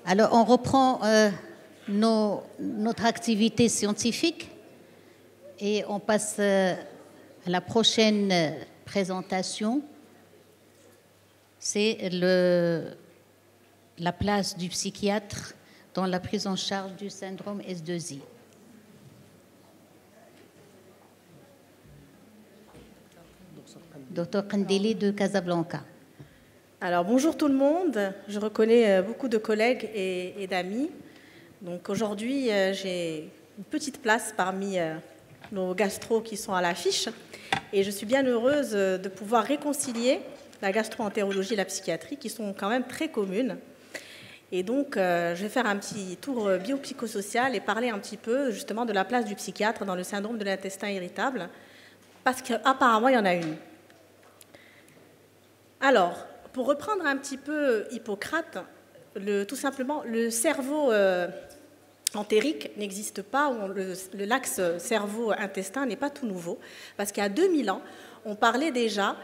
Alors, on reprend notre activité scientifique et on passe à la prochaine présentation. C'est la place du psychiatre dans la prise en charge du syndrome S2I. Dr Kandeli de Casablanca. Alors bonjour tout le monde, je reconnais beaucoup de collègues et d'amis. Donc aujourd'hui j'ai une petite place parmi nos gastros qui sont à l'affiche et je suis bien heureuse de pouvoir réconcilier la gastro-entérologie et la psychiatrie qui sont quand même très communes. Et donc je vais faire un petit tour biopsychosocial et parler un petit peu justement de la place du psychiatre dans le syndrome de l'intestin irritable parce qu'apparemment il y en a une. Alors, pour reprendre un petit peu Hippocrate, tout simplement, le cerveau entérique n'existe pas, l'axe cerveau-intestin n'est pas tout nouveau, parce qu'il y a 2000 ans, on parlait déjà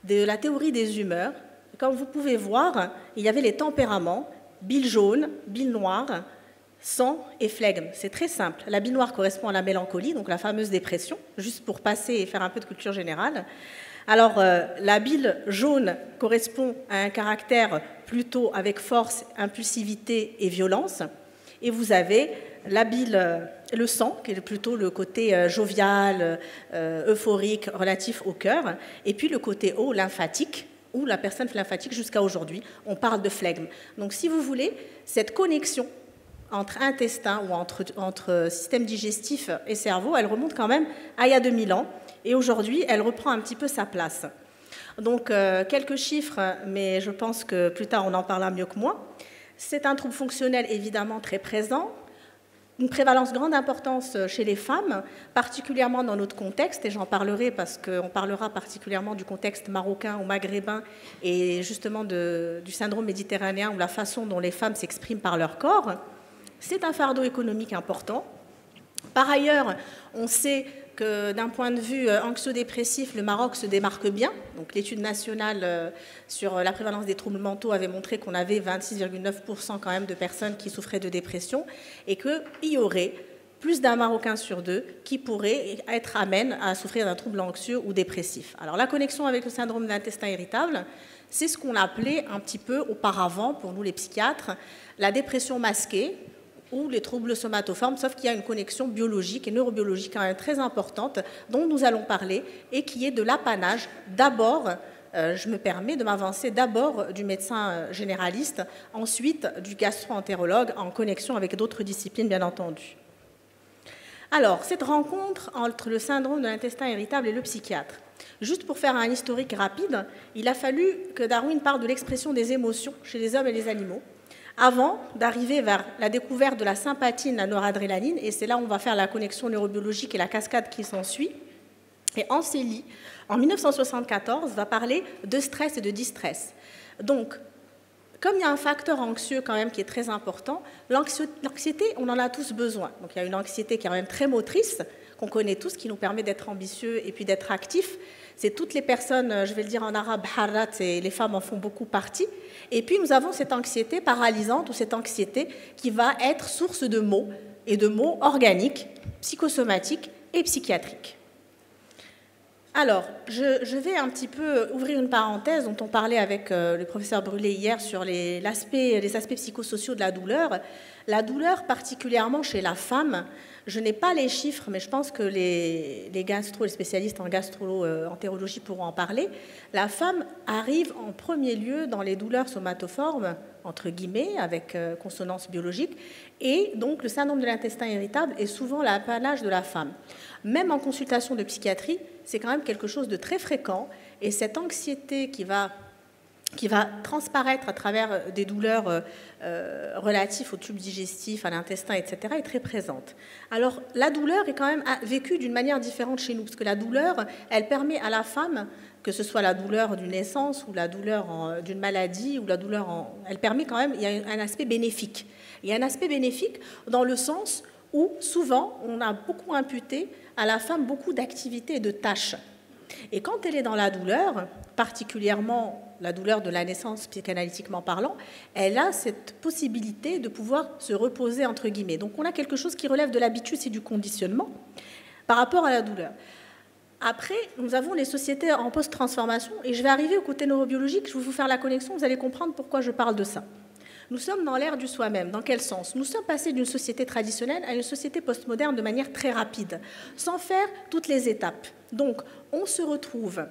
de la théorie des humeurs. Comme vous pouvez voir, il y avait les tempéraments, bile jaune, bile noire, sang et flegme. C'est très simple. La bile noire correspond à la mélancolie, donc la fameuse dépression, juste pour passer et faire un peu de culture générale. Alors, la bile jaune correspond à un caractère plutôt avec force, impulsivité et violence. Et vous avez la bile, le sang, qui est plutôt le côté jovial, euphorique, relatif au cœur. Et puis le côté eau, lymphatique, où la personne lymphatique, jusqu'à aujourd'hui, on parle de flegme. Donc, si vous voulez, cette connexion entre intestin ou entre système digestif et cerveau, elle remonte quand même à il y a 2000 ans. Et aujourd'hui, elle reprend un petit peu sa place. Donc, quelques chiffres, mais je pense que plus tard, on en parlera mieux que moi. C'est un trouble fonctionnel évidemment très présent, une prévalence grande importance chez les femmes, particulièrement dans notre contexte, et j'en parlerai parce qu'on parlera particulièrement du contexte marocain ou maghrébin et justement du syndrome méditerranéen ou la façon dont les femmes s'expriment par leur corps. C'est un fardeau économique important. Par ailleurs, on sait que d'un point de vue anxio-dépressif, le Maroc se démarque bien. Donc, l'étude nationale sur la prévalence des troubles mentaux avait montré qu'on avait 26,9% quand même de personnes qui souffraient de dépression et qu'il y aurait plus d'un Marocain sur deux qui pourrait être amène à souffrir d'un trouble anxieux ou dépressif. Alors, la connexion avec le syndrome de l'intestin irritable, c'est ce qu'on appelait un petit peu auparavant, pour nous les psychiatres, la dépression masquée, ou les troubles somatoformes, sauf qu'il y a une connexion biologique et neurobiologique quand même très importante dont nous allons parler et qui est de l'apanage d'abord, je me permets de m'avancer, d'abord du médecin généraliste, ensuite du gastro-entérologue en connexion avec d'autres disciplines bien entendu. Alors, cette rencontre entre le syndrome de l'intestin irritable et le psychiatre. Juste pour faire un historique rapide, il a fallu que Darwin parle de l'expression des émotions chez les hommes et les animaux, avant d'arriver vers la découverte de la sympathine, la noradrénaline, et c'est là où on va faire la connexion neurobiologique et la cascade qui s'ensuit. Et Anselli, en 1974, va parler de stress et de distress. Donc, comme il y a un facteur anxieux quand même qui est très important, l'anxiété, on en a tous besoin. Donc, il y a une anxiété qui est quand même très motrice, qu'on connaît tous, qui nous permet d'être ambitieux et puis d'être actifs. C'est toutes les personnes, je vais le dire en arabe, harrat, et les femmes en font beaucoup partie. Et puis nous avons cette anxiété paralysante ou cette anxiété qui va être source de maux, et de maux organiques, psychosomatiques et psychiatriques. Alors, je vais un petit peu ouvrir une parenthèse dont on parlait avec le professeur Brûlé hier sur les aspects psychosociaux de la douleur. La douleur, particulièrement chez la femme, je n'ai pas les chiffres, mais je pense que les spécialistes en gastro-entérologie pourront en parler. La femme arrive en premier lieu dans les douleurs somatoformes, entre guillemets, avec consonance biologique, et donc le syndrome de l'intestin irritable est souvent l'apanage de la femme. Même en consultation de psychiatrie, c'est quand même quelque chose de très fréquent, et cette anxiété qui va transparaître à travers des douleurs relatives au tube digestif, à l'intestin, etc., est très présente. Alors, la douleur est quand même vécue d'une manière différente chez nous, parce que la douleur, elle permet à la femme, que ce soit la douleur d'une naissance ou la douleur d'une maladie, ou elle permet quand même, il y a un aspect bénéfique. Il y a un aspect bénéfique dans le sens où, souvent, on a beaucoup imputé à la femme beaucoup d'activités et de tâches. Et quand elle est dans la douleur, particulièrement la douleur de la naissance psychanalytiquement parlant, elle a cette possibilité de pouvoir se reposer, entre guillemets. Donc on a quelque chose qui relève de l'habitude et du conditionnement par rapport à la douleur. Après, nous avons les sociétés en post-transformation, et je vais arriver au côté neurobiologique, je vais vous faire la connexion, vous allez comprendre pourquoi je parle de ça. Nous sommes dans l'ère du soi-même. Dans quel sens? Nous sommes passés d'une société traditionnelle à une société postmoderne de manière très rapide, sans faire toutes les étapes. Donc, on se retrouve,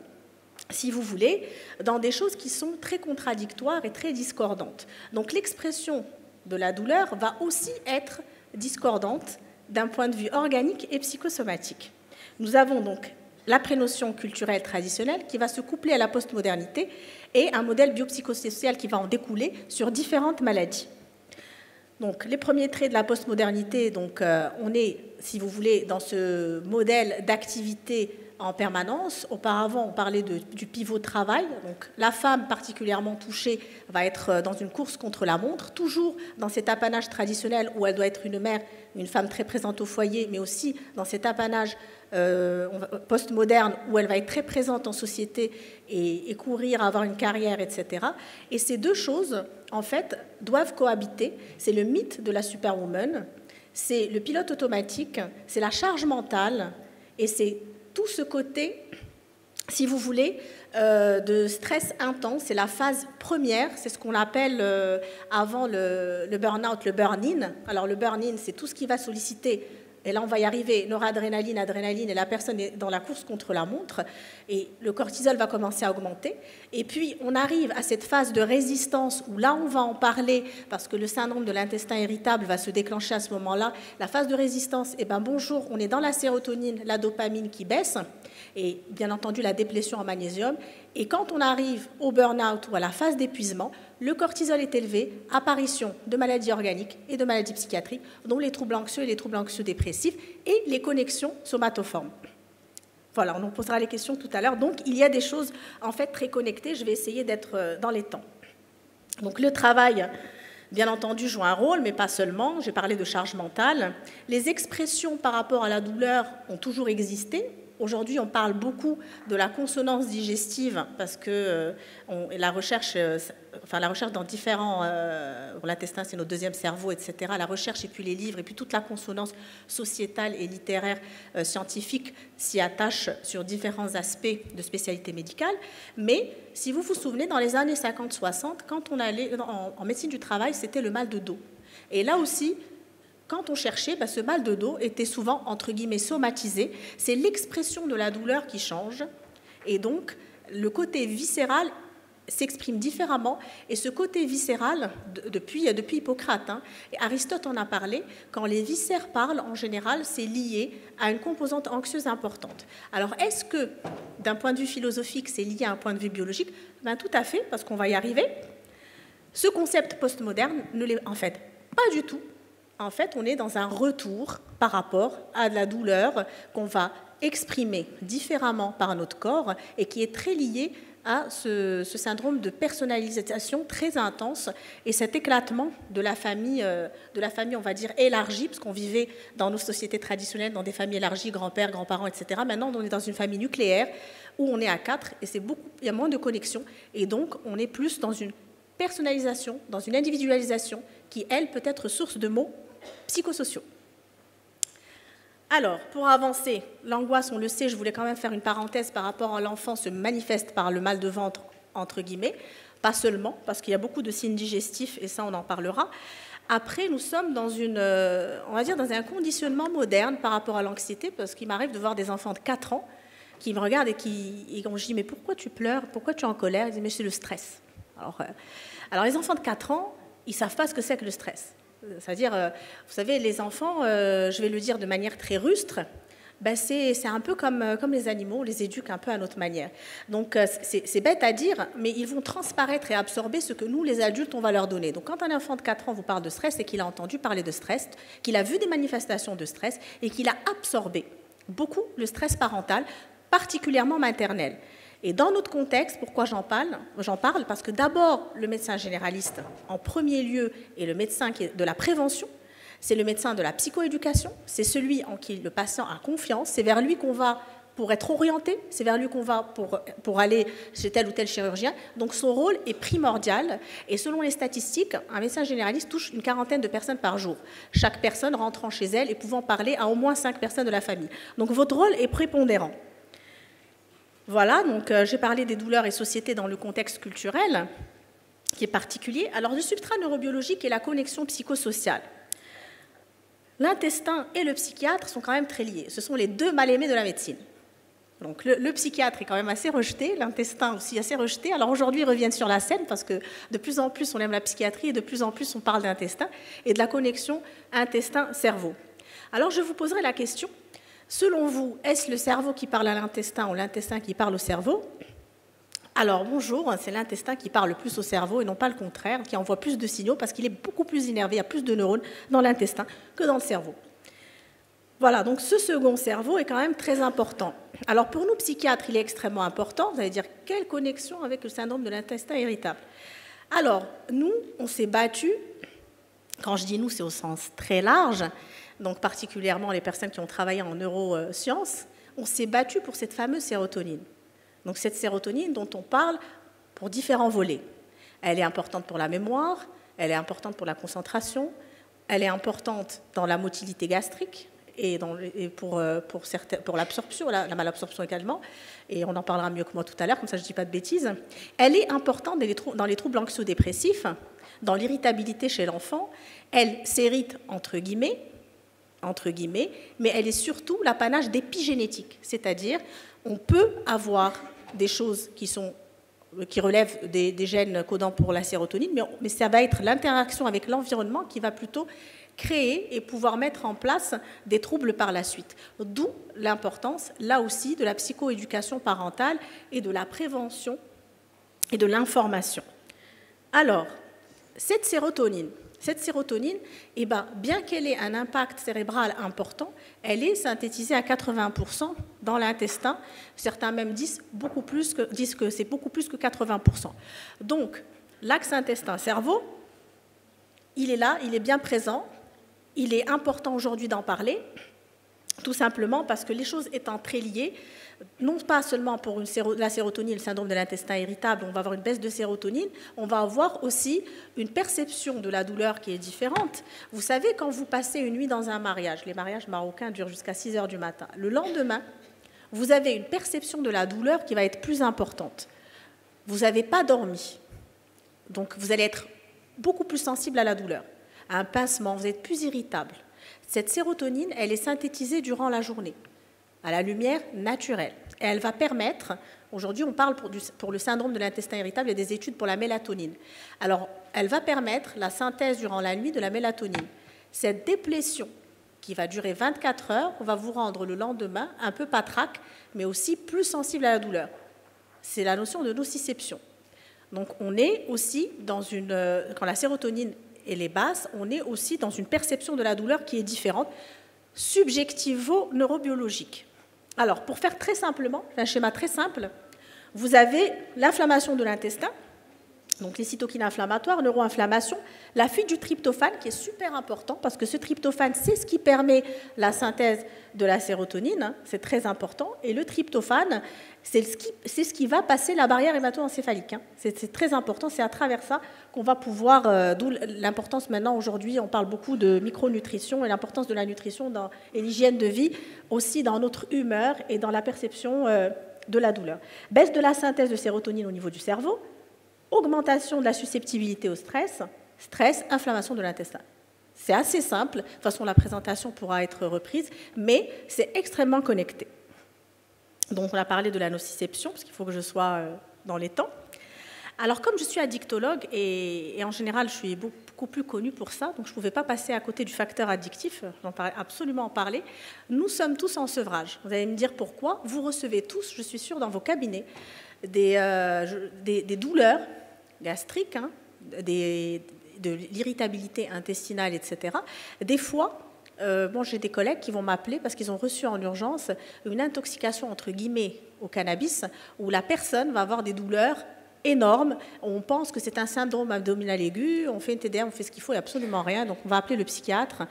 si vous voulez, dans des choses qui sont très contradictoires et très discordantes. Donc, l'expression de la douleur va aussi être discordante d'un point de vue organique et psychosomatique. Nous avons donc la prénotion culturelle traditionnelle qui va se coupler à la postmodernité et un modèle biopsychosocial qui va en découler sur différentes maladies. Donc, les premiers traits de la postmodernité, donc, on est, si vous voulez, dans ce modèle d'activité en permanence. Auparavant, on parlait du pivot de travail. Donc, la femme particulièrement touchée va être dans une course contre la montre, toujours dans cet apanage traditionnel où elle doit être une mère, une femme très présente au foyer, mais aussi dans cet apanage postmoderne où elle va être très présente en société et courir, avoir une carrière, etc. Et ces deux choses, en fait, doivent cohabiter. C'est le mythe de la superwoman, c'est le pilote automatique, c'est la charge mentale, et c'est tout ce côté, si vous voulez, de stress intense. C'est la phase première, c'est ce qu'on appelle avant le burn-out, le burn-in. Alors le burn-in, c'est tout ce qui va solliciter, et là on va y arriver, noradrénaline, adrénaline, et la personne est dans la course contre la montre, et le cortisol va commencer à augmenter. Et puis on arrive à cette phase de résistance où là on va en parler, parce que le syndrome de l'intestin irritable va se déclencher à ce moment-là. La phase de résistance, eh ben bonjour, on est dans la sérotonine, la dopamine qui baisse, et bien entendu la déplétion en magnésium. Et quand on arrive au burn-out ou à la phase d'épuisement, le cortisol est élevé, apparition de maladies organiques et de maladies psychiatriques, dont les troubles anxieux et les troubles anxieux-dépressifs, et les connexions somatoformes. Voilà, on nous posera les questions tout à l'heure. Donc, il y a des choses, en fait, très connectées. Je vais essayer d'être dans les temps. Donc, le travail, bien entendu, joue un rôle, mais pas seulement. J'ai parlé de charge mentale. Les expressions par rapport à la douleur ont toujours existé. Aujourd'hui, on parle beaucoup de la consonance digestive parce que la recherche dans différents... l'intestin, c'est notre deuxième cerveau, etc. La recherche et puis les livres et puis toute la consonance sociétale et littéraire scientifique s'y attache sur différents aspects de spécialité médicale. Mais si vous vous souvenez, dans les années 50-60, quand on allait en médecine du travail, c'était le mal de dos. Et là aussi... Quand on cherchait, ce mal de dos était souvent, entre guillemets, somatisé. C'est l'expression de la douleur qui change. Et donc, le côté viscéral s'exprime différemment. Et ce côté viscéral, depuis Hippocrate, et Aristote en a parlé, quand les viscères parlent, en général, c'est lié à une composante anxieuse importante. Alors, est-ce que, d'un point de vue philosophique, c'est lié à un point de vue biologique? Tout à fait, parce qu'on va y arriver. Ce concept postmoderne ne l'est en fait pas du tout. En fait, on est dans un retour par rapport à de la douleur qu'on va exprimer différemment par notre corps et qui est très lié à ce syndrome de personnalisation très intense et cet éclatement de la famille, on va dire, élargie, parce qu'on vivait dans nos sociétés traditionnelles, dans des familles élargies, grands-pères, grands-parents, etc. Maintenant, on est dans une famille nucléaire où on est à 4 et il y a moins de connexion. Et donc, on est plus dans une personnalisation, dans une individualisation qui, elle, peut être source de maux psychosociaux. Alors, pour avancer, l'angoisse, on le sait, je voulais quand même faire une parenthèse par rapport à l'enfant, se manifeste par le mal de ventre, entre guillemets, pas seulement, parce qu'il y a beaucoup de signes digestifs, et ça, on en parlera. Après, nous sommes dans dans un conditionnement moderne par rapport à l'anxiété, parce qu'il m'arrive de voir des enfants de 4 ans qui me regardent et quand je dis « mais pourquoi tu pleures, pourquoi tu es en colère ?» Ils disent « mais c'est le stress ». Alors, les enfants de 4 ans, ils ne savent pas ce que c'est que le stress. C'est-à-dire, vous savez, les enfants, je vais le dire de manière très rustre, c'est un peu comme les animaux, on les éduque un peu à notre manière. Donc, c'est bête à dire, mais ils vont transparaître et absorber ce que nous, les adultes, on va leur donner. Donc, quand un enfant de 4 ans vous parle de stress, c'est qu'il a entendu parler de stress, qu'il a vu des manifestations de stress et qu'il a absorbé beaucoup le stress parental, particulièrement maternel. Et dans notre contexte, pourquoi j'en parle? Parce que d'abord, le médecin généraliste, en premier lieu, est le médecin qui est de la prévention, c'est le médecin de la psychoéducation, c'est celui en qui le patient a confiance, c'est vers lui qu'on va pour être orienté, c'est vers lui qu'on va pour aller chez tel ou tel chirurgien. Donc son rôle est primordial. Et selon les statistiques, un médecin généraliste touche une 40aine de personnes par jour. Chaque personne rentrant chez elle et pouvant parler à au moins 5 personnes de la famille. Donc votre rôle est prépondérant. Voilà, donc j'ai parlé des douleurs et sociétés dans le contexte culturel, qui est particulier. Alors le substrat neurobiologique et la connexion psychosociale. L'intestin et le psychiatre sont quand même très liés. Ce sont les deux mal-aimés de la médecine. Donc le psychiatre est quand même assez rejeté, l'intestin aussi assez rejeté. Alors aujourd'hui, ils reviennent sur la scène parce que de plus en plus, on aime la psychiatrie et de plus en plus, on parle d'intestin et de la connexion intestin-cerveau. Alors je vous poserai la question, selon vous, est-ce le cerveau qui parle à l'intestin ou l'intestin qui parle au cerveau? Alors bonjour, c'est l'intestin qui parle le plus au cerveau et non pas le contraire, qui envoie plus de signaux parce qu'il est beaucoup plus innervé, il y a plus de neurones dans l'intestin que dans le cerveau. Voilà, donc ce second cerveau est quand même très important. Alors pour nous, psychiatres, il est extrêmement important. Vous allez dire, quelle connexion avec le syndrome de l'intestin irritable? Alors, nous, on s'est battus, quand je dis nous, c'est au sens très large, donc particulièrement les personnes qui ont travaillé en neurosciences, on s'est battus pour cette fameuse sérotonine. Donc cette sérotonine dont on parle pour différents volets. Elle est importante pour la mémoire, elle est importante pour la concentration, elle est importante dans la motilité gastrique, et pour l'absorption, la malabsorption également, et on en parlera mieux que moi tout à l'heure, comme ça je ne dis pas de bêtises. Elle est importante dans les troubles anxio-dépressifs, dans l'irritabilité chez l'enfant. Elle s'hérite entre guillemets, mais elle est surtout l'apanage d'épigénétique, c'est-à-dire on peut avoir des choses qui relèvent des gènes codants pour la sérotonine, mais ça va être l'interaction avec l'environnement qui va plutôt créer et pouvoir mettre en place des troubles par la suite. D'où l'importance, là aussi, de la psychoéducation parentale et de la prévention et de l'information. Alors, cette sérotonine, bien qu'elle ait un impact cérébral important, elle est synthétisée à 80% dans l'intestin. Certains même disent que c'est beaucoup plus que 80%. Donc, l'axe intestin-cerveau, il est là, il est bien présent. Il est important aujourd'hui d'en parler, tout simplement parce que les choses étant très liées, non pas seulement pour la sérotonine, le syndrome de l'intestin irritable, on va avoir une baisse de sérotonine, on va avoir aussi une perception de la douleur qui est différente. Vous savez, quand vous passez une nuit dans un mariage, les mariages marocains durent jusqu'à 6 heures du matin, le lendemain, vous avez une perception de la douleur qui va être plus importante. Vous n'avez pas dormi, donc vous allez être beaucoup plus sensible à la douleur. Un pincement, vous êtes plus irritable. Cette sérotonine, elle est synthétisée durant la journée, à la lumière naturelle. Et elle va permettre, aujourd'hui on parle pour le syndrome de l'intestin irritable et des études pour la mélatonine. Alors, elle va permettre la synthèse durant la nuit de la mélatonine. Cette déplétion qui va durer 24 heures va vous rendre le lendemain un peu patraque, mais aussi plus sensible à la douleur. C'est la notion de nociception. Donc on est aussi quand la sérotonine et les basses, on est aussi dans une perception de la douleur qui est différente, subjectivo-neurobiologique. Alors, pour faire très simplement, un schéma très simple, vous avez l'inflammation de l'intestin, donc les cytokines inflammatoires, neuroinflammation, la fuite du tryptophane qui est super important parce que ce tryptophane, c'est ce qui permet la synthèse de la sérotonine, c'est très important, et le tryptophane, c'est ce qui va passer la barrière hémato-encéphalique. C'est très important, c'est à travers ça qu'on va pouvoir, d'où l'importance maintenant aujourd'hui, on parle beaucoup de micronutrition et l'importance de la nutrition et l'hygiène de vie aussi dans notre humeur et dans la perception de la douleur. Baisse de la synthèse de sérotonine au niveau du cerveau, augmentation de la susceptibilité au stress, inflammation de l'intestin. C'est assez simple, de toute façon la présentation pourra être reprise, mais c'est extrêmement connecté. Donc on a parlé de la nociception, parce qu'il faut que je sois dans les temps. Alors comme je suis addictologue, et en général je suis beaucoup plus connue pour ça, donc je ne pouvais pas passer à côté du facteur addictif, j'en parlais absolument en parler, nous sommes tous en sevrage. Vous allez me dire pourquoi. Vous recevez tous, je suis sûre, dans vos cabinets, des douleurs gastriques, de l'irritabilité intestinale, etc. Des fois, j'ai des collègues qui vont m'appeler parce qu'ils ont reçu en urgence une intoxication, entre guillemets, au cannabis, où la personne va avoir des douleurs énormes. On pense que c'est un syndrome abdominal aigu, on fait une TDR, on fait ce qu'il faut et absolument rien, donc on va appeler le psychiatre.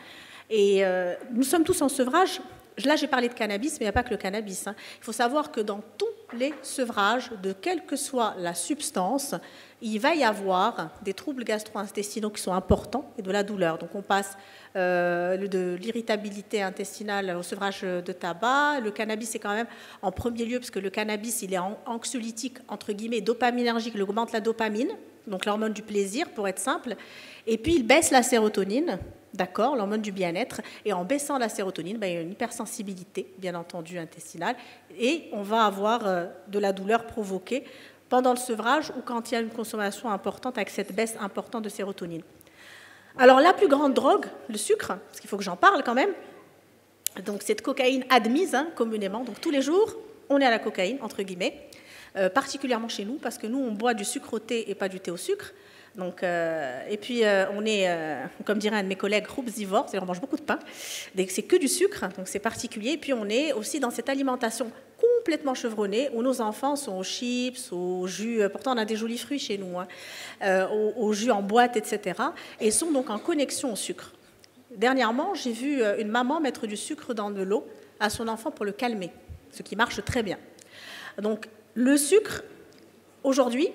Et nous sommes tous en sevrage là, j'ai parlé de cannabis, mais il n'y a pas que le cannabis. Hein. Il faut savoir que dans tous les sevrages, de quelle que soit la substance, il va y avoir des troubles gastro-intestinaux qui sont importants et de la douleur. Donc, on passe de l'irritabilité intestinale au sevrage de tabac. Le cannabis, c'est quand même en premier lieu, parce que le cannabis, il est anxiolytique, entre guillemets, dopaminergique, il augmente la dopamine, donc l'hormone du plaisir, pour être simple. Et puis, il baisse la sérotonine. D'accord, l'hormone du bien-être. Et en baissant la sérotonine, il y a une hypersensibilité, bien entendu, intestinale. Et on va avoir de la douleur provoquée pendant le sevrage ou quand il y a une consommation importante avec cette baisse importante de sérotonine. Alors, la plus grande drogue, le sucre, parce qu'il faut que j'en parle quand même, donc cette cocaïne admise communément. Donc, tous les jours, on est à la cocaïne, entre guillemets, particulièrement chez nous, parce que nous, on boit du sucre au thé et pas du thé au sucre. Donc, et puis, on est, comme dirait un de mes collègues, rubzivore, c'est-à-dire on mange beaucoup de pain. C'est que du sucre, donc c'est particulier. Et puis, on est aussi dans cette alimentation complètement chevronnée, où nos enfants sont aux chips, aux jus. Pourtant, on a des jolis fruits chez nous, aux jus en boîte, etc. Et sont donc en connexion au sucre. Dernièrement, j'ai vu une maman mettre du sucre dans de l'eau à son enfant pour le calmer, ce qui marche très bien. Donc, le sucre, aujourd'hui,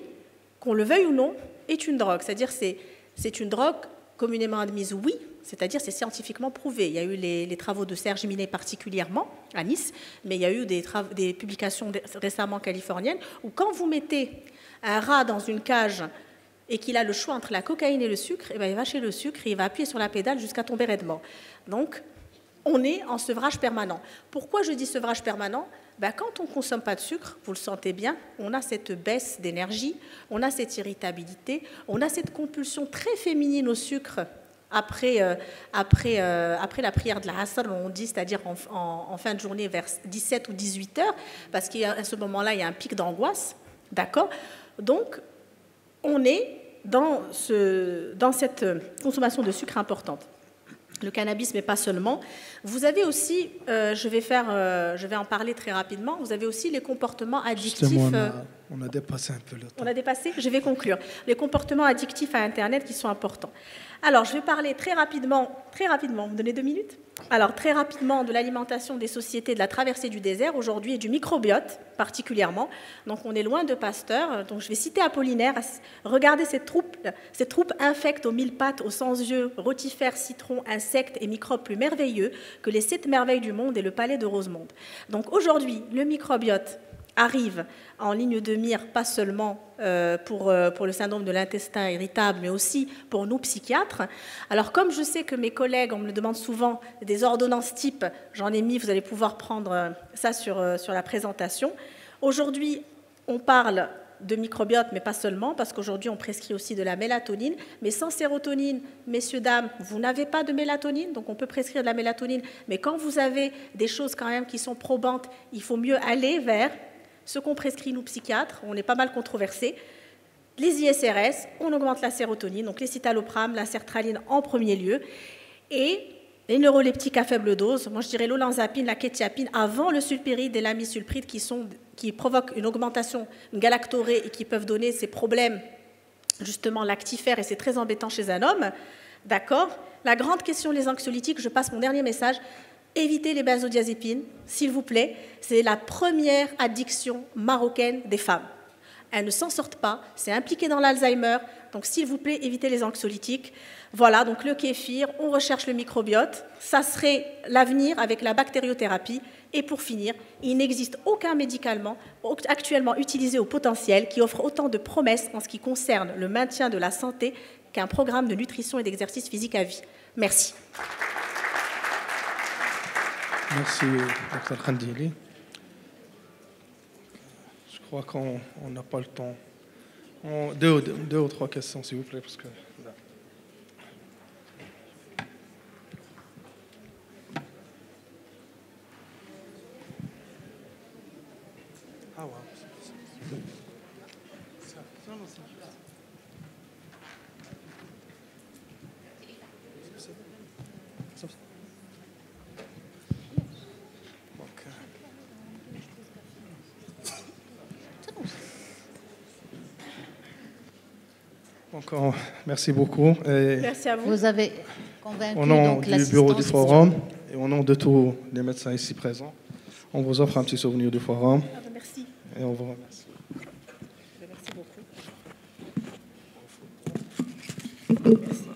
qu'on le veuille ou non, est une drogue. C'est-à-dire c'est une drogue communément admise, oui, c'est-à-dire c'est scientifiquement prouvé. Il y a eu les travaux de Serge Minet particulièrement à Nice, mais il y a eu des publications récemment californiennes où quand vous mettez un rat dans une cage et qu'il a le choix entre la cocaïne et le sucre, eh bien, il va chez le sucre et il va appuyer sur la pédale jusqu'à tomber raidement. Donc, on est en sevrage permanent. Pourquoi je dis sevrage permanent ? Quand on ne consomme pas de sucre, vous le sentez bien, on a cette baisse d'énergie, on a cette irritabilité, on a cette compulsion très féminine au sucre après la prière de la Asr, on dit, c'est-à-dire en fin de journée vers 17 ou 18 heures, parce qu'à ce moment-là, il y a un pic d'angoisse, d'accord ? Donc, on est dans cette consommation de sucre importante. Le cannabis, mais pas seulement. Vous avez aussi, je vais en parler très rapidement, vous avez aussi les comportements addictifs. Justement, on a dépassé un peu le temps. On a dépassé ? Je vais conclure. Les comportements addictifs à Internet qui sont importants. Alors, je vais parler très rapidement, vous me donnez 2 minutes ? Alors, très rapidement de l'alimentation des sociétés, de la traversée du désert aujourd'hui et du microbiote particulièrement. Donc, on est loin de Pasteur. Donc, je vais citer Apollinaire. Regardez cette troupe infecte aux 1000 pattes, aux 100 yeux, rotifères, citrons, insectes et microbes plus merveilleux que les 7 merveilles du monde et le palais de Rosemonde. Donc, aujourd'hui, le microbiote arrive en ligne de mire, pas seulement pour le syndrome de l'intestin irritable, mais aussi pour nous psychiatres. Alors, comme je sais que mes collègues, on me le demande souvent, des ordonnances type, j'en ai mis, vous allez pouvoir prendre ça sur la présentation. Aujourd'hui, on parle de microbiote, mais pas seulement, parce qu'aujourd'hui, on prescrit aussi de la mélatonine. Mais sans sérotonine, messieurs, dames, vous n'avez pas de mélatonine, donc on peut prescrire de la mélatonine. Mais quand vous avez des choses quand même qui sont probantes, il faut mieux aller vers ce qu'on prescrit, nous, psychiatres. On est pas mal controversés. Les ISRS, on augmente la sérotonine, donc les citalopram, la sertraline en premier lieu. Et les neuroleptiques à faible dose, moi je dirais l'olanzapine, la kétiapine, avant le sulpiride et l'amisulpride qui provoquent une augmentation, une galactorée et qui peuvent donner ces problèmes justement lactifères, et c'est très embêtant chez un homme. D'accord ? La grande question, les anxiolytiques, je passe mon dernier message. Évitez les benzodiazépines, s'il vous plaît. C'est la première addiction marocaine des femmes. Elles ne s'en sortent pas, c'est impliqué dans l'Alzheimer. Donc, s'il vous plaît, évitez les anxiolytiques. Voilà, donc le kéfir, on recherche le microbiote. Ça serait l'avenir avec la bactériothérapie. Et pour finir, il n'existe aucun médicament actuellement utilisé au potentiel qui offre autant de promesses en ce qui concerne le maintien de la santé qu'un programme de nutrition et d'exercice physique à vie. Merci. Merci, Dr Khandili. Je crois qu'on n'a pas le temps. Deux ou trois questions, s'il vous plaît, parce que... Ah, wow. Merci à vous. Vous avez convaincu au nom donc du bureau du forum et au nom de tous les médecins ici présents, on vous offre un petit souvenir du forum. Merci. Et on vous remercie. Merci beaucoup. Merci.